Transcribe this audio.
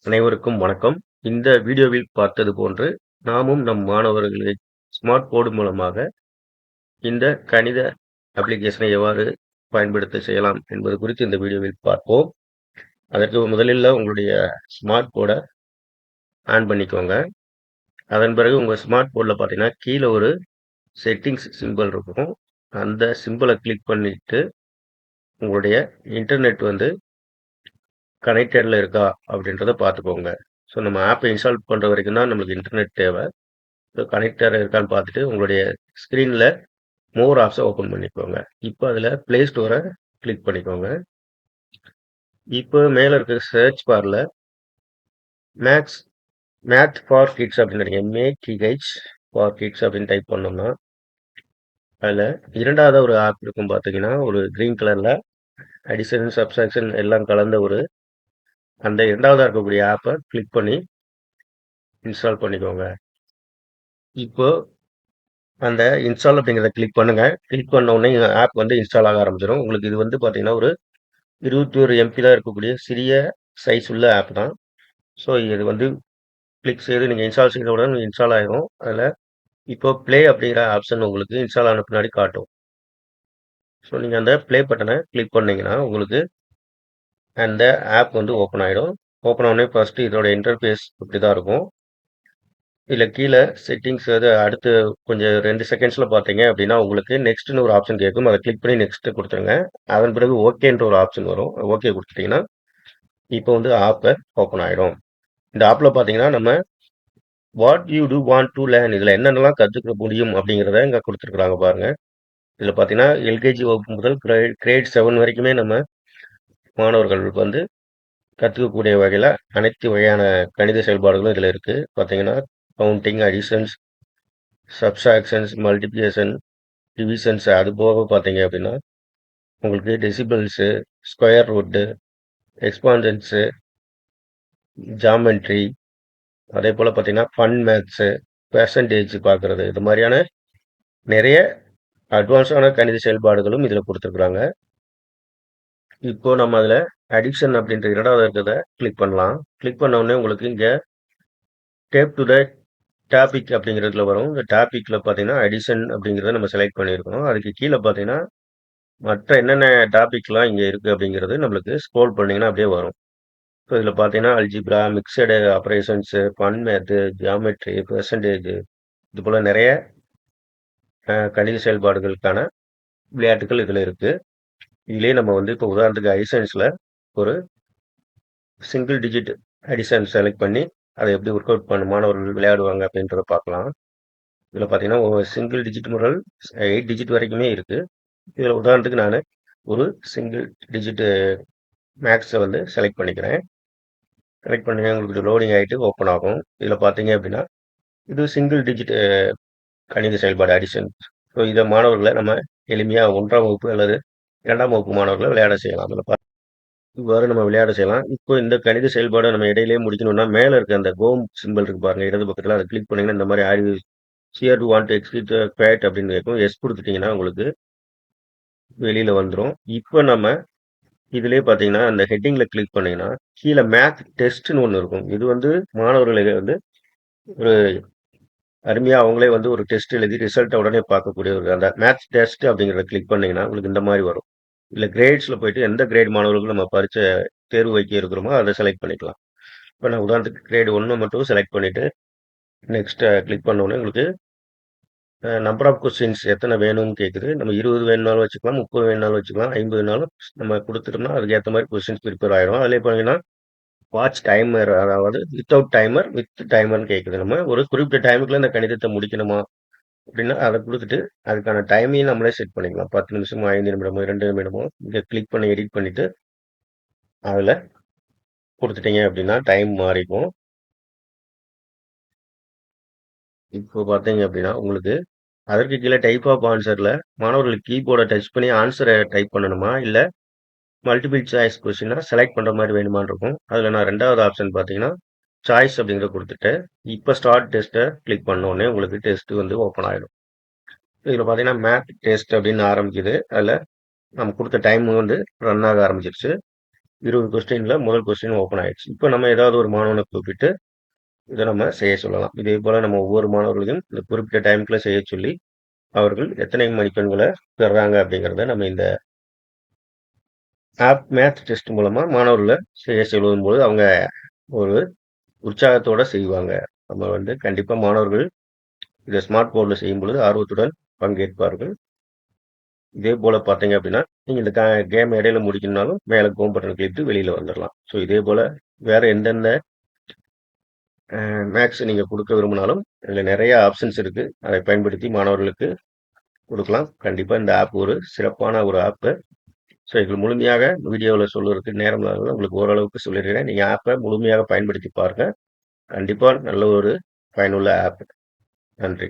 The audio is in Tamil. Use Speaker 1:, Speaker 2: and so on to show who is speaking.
Speaker 1: அனைவருக்கும் வணக்கம். இந்த வீடியோவில் பார்த்தது போன்று, நாமும் நம் மாணவர்களை ஸ்மார்ட் போர்டு மூலமாக இந்த கணித அப்ளிகேஷனை எவ்வாறு பயன்படுத்த செய்யலாம் என்பது குறித்து இந்த வீடியோவில் பார்ப்போம். அதற்கு முதலில் உங்களுடைய ஸ்மார்ட் போர்டை ஆன் பண்ணிக்கோங்க. அதன் பிறகு உங்கள் ஸ்மார்ட் போர்டில் பார்த்தீங்கன்னா கீழே ஒரு செட்டிங்ஸ் சிம்பிள் இருக்கும். அந்த சிம்பிளை கிளிக் பண்ணிட்டு உங்களுடைய இன்டர்நெட் கனெக்டடில் இருக்கா அப்படின்றத பார்த்துக்கோங்க. ஸோ நம்ம ஆப்பை இன்ஸ்டால் பண்ணுற வரைக்கும் தான் நம்மளுக்கு இன்டர்நெட் தேவை. ஸோ கனெக்டர் இருக்கான்னு பார்த்துட்டு உங்களுடைய ஸ்க்ரீனில் மோர் ஆப்ஸை ஓப்பன் பண்ணிக்கோங்க. இப்போ அதில் ப்ளே ஸ்டோரை கிளிக் பண்ணிக்கோங்க. இப்போ மேலே இருக்க சர்ச் பாரில் மேத் ஃபார் கிட்ஸ் அப்படின்னு MATH ஃபார் கிட்ஸ் அப்படின்னு டைப் பண்ணோம்னா அதில் இரண்டாவது ஒரு ஆப் இருக்கும். பார்த்தீங்கன்னா ஒரு க்ரீன் கலரில் அடிஷன் சப்ஸ்ட்ராக்ஷன் எல்லாம் கலந்த அந்த இரண்டாவதாக இருக்கக்கூடிய ஆப்பை கிளிக் பண்ணி இன்ஸ்டால் பண்ணிக்கோங்க. இப்போ அந்த இன்ஸ்டால் அப்படிங்கிறத கிளிக் பண்ணுங்க. கிளிக் பண்ண உடனே ஆப் இன்ஸ்டால் ஆக ஆரம்பிச்சிடும். உங்களுக்கு இது பார்த்தீங்கன்னா ஒரு 21 MB தான் இருக்கக்கூடிய சிறிய சைஸ் உள்ள ஆப் தான். ஸோ இது கிளிக் செய்து நீங்கள் இன்ஸ்டால் செய்தவுடன் இன்ஸ்டால் ஆகிடும். அதில் இப்போ ப்ளே அப்படிங்கிற ஆப்ஷன் உங்களுக்கு இன்ஸ்டால் ஆன பின்னாடி காட்டும். ஸோ நீங்கள் அந்த ப்ளே பட்டனை கிளிக் பண்ணீங்கன்னா உங்களுக்கு அந்த ஆப் ஓப்பன் ஆகிடும். ஓப்பன் ஆனோடனே ஃபஸ்ட்டு இதோட இன்டர்ஃபேஸ் இப்படி தான் இருக்கும். இதில் கீழே செட்டிங்ஸ் அடுத்து கொஞ்சம் 2 செகண்ட்ஸில் பார்த்தீங்க அப்படின்னா உங்களுக்கு நெக்ஸ்ட்னு ஒரு ஆப்ஷன் கேட்கும். அதை கிளிக் பண்ணி நெக்ஸ்ட்டு கொடுத்துருங்க. அதன் பிறகு ஓகேன்ற ஒரு ஆப்ஷன் வரும். ஓகே கொடுத்துட்டிங்கன்னா இப்போ ஆப்பை ஓப்பன் ஆகிடும். இந்த ஆப்பில் பார்த்தீங்கன்னா நம்ம what you do want to learn இதில் என்னென்னலாம் கற்றுக்க முடியும் அப்படிங்கிறத இங்கே கொடுத்துருக்குறாங்க பாருங்கள். இதில் பார்த்தீங்கன்னா எல்கேஜி வகுப்பு முதல் கிரேட் 7 வரைக்குமே நம்ம மாணவர்கள் கற்றுக்கக்கூடிய வகையில் அனைத்து வகையான கணித செயல்பாடுகளும் இதில் இருக்குது. பார்த்தீங்கன்னா கவுண்டிங், அடிஷன்ஸ், சப்ஸ்ட்ராக்ஷன்ஸ், மல்டிப்ளிகேஷன், டிவிஷன்ஸ், அது போக பார்த்தீங்க அப்படின்னா உங்களுக்கு டெசிபிள்ஸு, ஸ்கொயர் ரூட்டு, எக்ஸ்பான்ஷன்ஸு, ஜாமெண்ட்ரி, அதே போல் பார்த்தீங்கன்னா ஃபன் மேத்ஸு, பெர்சன்டேஜ் பார்க்குறது, இது மாதிரியான நிறைய அட்வான்ஸான கணித செயல்பாடுகளும் இதில் கொடுத்துருக்குறாங்க. இப்போ நம்ம அதில் அடிக்ஷன் அப்படின்ற இரண்டாவது இருக்கிறத கிளிக் பண்ணலாம். கிளிக் பண்ண உடனே உங்களுக்கு இங்கே டேப் டு த டாபிக் அப்படிங்கிறதுல வரும். இந்த டாப்பிக்கில் பார்த்தீங்கன்னா அடிஷன் அப்படிங்கிறத நம்ம செலக்ட் பண்ணியிருக்கோம். அதுக்கு கீழே பார்த்தீங்கன்னா மற்ற என்னென்ன டாபிக்லாம் இங்கே இருக்குது அப்படிங்கிறது நம்மளுக்கு ஸ்க்ரோல் பண்ணிங்கன்னா அப்படியே வரும். ஸோ இதில் பார்த்தீங்கன்னா algebra, mixed operations, fun maths, geometry, percentage, இது போல் நிறைய கணித செயல்பாடுகளுக்கான விளையாட்டுகள் இதில் இருக்குது. இதுலேயே நம்ம இப்போ உதாரணத்துக்கு அடிஷன்ஸில் ஒரு சிங்கிள் டிஜிட் அடிஷன் செலக்ட் பண்ணி அதை எப்படி ஒர்க் அவுட் பண்ண மாணவர்கள் விளையாடுவாங்க அப்படின்றத பார்க்கலாம். இதில் பார்த்தீங்கன்னா ஒரு சிங்கிள் டிஜிட் முதல் 8 டிஜிட் வரைக்குமே இருக்குது. இதில் உதாரணத்துக்கு நான் ஒரு சிங்கிள் டிஜிட்டு மேக்ஸை செலக்ட் பண்ணிக்கிறேன். செலக்ட் பண்ணி உங்களுக்கு லோடிங் ஆகிட்டு ஓப்பன் ஆகும். இதில் பார்த்தீங்க அப்படின்னா இது சிங்கிள் டிஜிட் கணித செயல்பாடு அடிஷன். ஸோ இதை மாணவர்களை நம்ம எளிமையாக 1ஆம் வகுப்பு அல்லது 2ஆம் வகுப்பு மாணவர்களை விளையாட செய்யலாம். அதில் இவ்வாறு நம்ம விளையாட செய்யலாம். இப்போ இந்த கணித செயல்பாடை நம்ம இடையிலேயே முடிக்கணும்னா மேலே இருக்க அந்த கோம் சிம்பிள் இருக்கு பாருங்க, இடது பக்கத்தில் அதை கிளிக் பண்ணீங்கன்னா இந்த மாதிரி are sure to want exit quit அப்படின்னு கேட்கும். எஸ் கொடுத்துட்டீங்கன்னா உங்களுக்கு வெளியில் வந்துடும். இப்போ நம்ம இதுலேயே பார்த்தீங்கன்னா அந்த ஹெட்டிங்கில் கிளிக் பண்ணிங்கன்னா கீழே மேத் டெஸ்ட்னு ஒன்று இருக்கும். இது மாணவர்களை ஒரு அருமையாக அவங்களே ஒரு டெஸ்ட் எழுதி ரிசல்ட்டை உடனே பார்க்கக்கூடிய அந்த மேத்ஸ் டெஸ்ட் அப்படிங்கிறத கிளிக் பண்ணிங்கன்னா உங்களுக்கு இந்த மாதிரி வரும். இல்லை கிரேட்ஸில் போயிட்டு எந்த கிரேட் மாணவர்களுக்கு நம்ம பரிச்சை தேர்வு வைக்க இருக்கிறோமோ அதை செலக்ட் பண்ணிக்கலாம். இப்போ நான் உதாரணத்துக்கு கிரேட் 1 மட்டும் செலக்ட் பண்ணிவிட்டு நெக்ஸ்ட்டை கிளிக் பண்ணோன்னே உங்களுக்கு நம்பர் ஆஃப் கொஸ்டின்ஸ் எத்தனை வேணும்னு கேட்குது. நம்ம 20 வேணுனாலும் வச்சுக்கலாம், 30 வேணுனாலும் வச்சுக்கலாம், 50 நம்ம கொடுத்துட்டோம்னா அதுக்கேற்ற மாதிரி கொஸ்டின்ஸ் ப்ரிப்பேர் ஆகிடும். அதில் பார்த்தீங்கன்னா வாட்ச் டைமர், அதாவது வித்தவுட் டைமர் வித் டைமர்னு கேட்குது. நம்ம ஒரு குறிப்பிட்ட டைமுக்குள்ள இந்த கணிதத்தை முடிக்கணுமா அப்படின்னா அதை கொடுத்துட்டு அதுக்கான டைமையும் நம்மளே செட் பண்ணிக்கலாம். 10 நிமிஷமோ, 5 நிமிடமோ, 2 நிமிடமோ இங்கே கிளிக் பண்ணி எடிட் பண்ணிவிட்டு அதில் கொடுத்துட்டீங்க அப்படின்னா டைம் மாறிக்கும். இப்போ பார்த்தீங்க அப்படின்னா உங்களுக்கு அதற்கு கீழே டைப் ஆஃப் ஆன்சரில் மாணவர்களுக்கு கீபோர்டை டச் பண்ணி ஆன்சரை டைப் பண்ணணுமா, இல்லை மல்டிபிள் சாய்ஸ் கொஸ்டினாக செலக்ட் பண்ணுற மாதிரி வேணுமான்னு இருக்கும். அதில் நான் 2வது ஆப்ஷன் பார்த்தீங்கன்னா சாய்ஸ் அப்படிங்கிறத கொடுத்துட்டு இப்போ ஸ்டார்ட் டெஸ்ட்டை கிளிக் பண்ணோடனே உங்களுக்கு டெஸ்ட்டு ஓப்பன் ஆகிடும். இதில் பார்த்தீங்கன்னா மேத் டெஸ்ட் அப்படின்னு ஆரம்பிக்குது. அதில் நம்ம கொடுத்த டைம் ரன் ஆக ஆரம்பிச்சிருச்சு. 20 கொஸ்டின்ல முதல் கொஸ்டின் ஓப்பன் ஆயிடுச்சு. இப்போ நம்ம ஏதாவது ஒரு மாணவனை கூப்பிட்டு இதை நம்ம செய்ய சொல்லலாம். இதே போல நம்ம ஒவ்வொரு மாணவர்களையும் இந்த குறிப்பிட்ட டைமுக்குள்ள செய்ய சொல்லி அவர்கள் எத்தனை மதிப்பெண்களை பெறாங்க அப்படிங்கிறத நம்ம இந்த ஆப் மேத் டெஸ்ட் மூலமா மாணவர்களை செய்ய சொல்லும் போது அவங்க ஒரு உற்சாகத்தோட செய்வாங்க. நம்ம கண்டிப்பா மாணவர்கள் இதை ஸ்மார்ட் போர்டில் செய்யும் பொழுது ஆர்வத்துடன் பங்கேற்பார்கள். இதே போல பார்த்தீங்க அப்படின்னா நீங்க இந்த கேம் இடையில முடிக்கணும்னாலும் மேலே ஹோம் பட்டன் கிளிக் வெளியில வந்துடலாம். ஸோ இதே போல வேற எந்தெந்த மேக்ஸ் நீங்க கொடுக்க விரும்பினாலும் இதுல நிறைய ஆப்ஷன்ஸ் இருக்கு. அதை பயன்படுத்தி மாணவர்களுக்கு கொடுக்கலாம். கண்டிப்பா இந்த ஆப் ஒரு சிறப்பான ஒரு ஆப். ஸோ இது முழுமையாக வீடியோவில் சொல்வதற்கு நேரம் இல்லாததால உங்களுக்கு ஓரளவுக்கு சொல்லியிருக்கிறேன். நீங்க ஆப்பை முழுமையாக பயன்படுத்தி பாருங்க. கண்டிப்பா நல்ல ஒரு பயனுள்ள ஆப். நன்றி.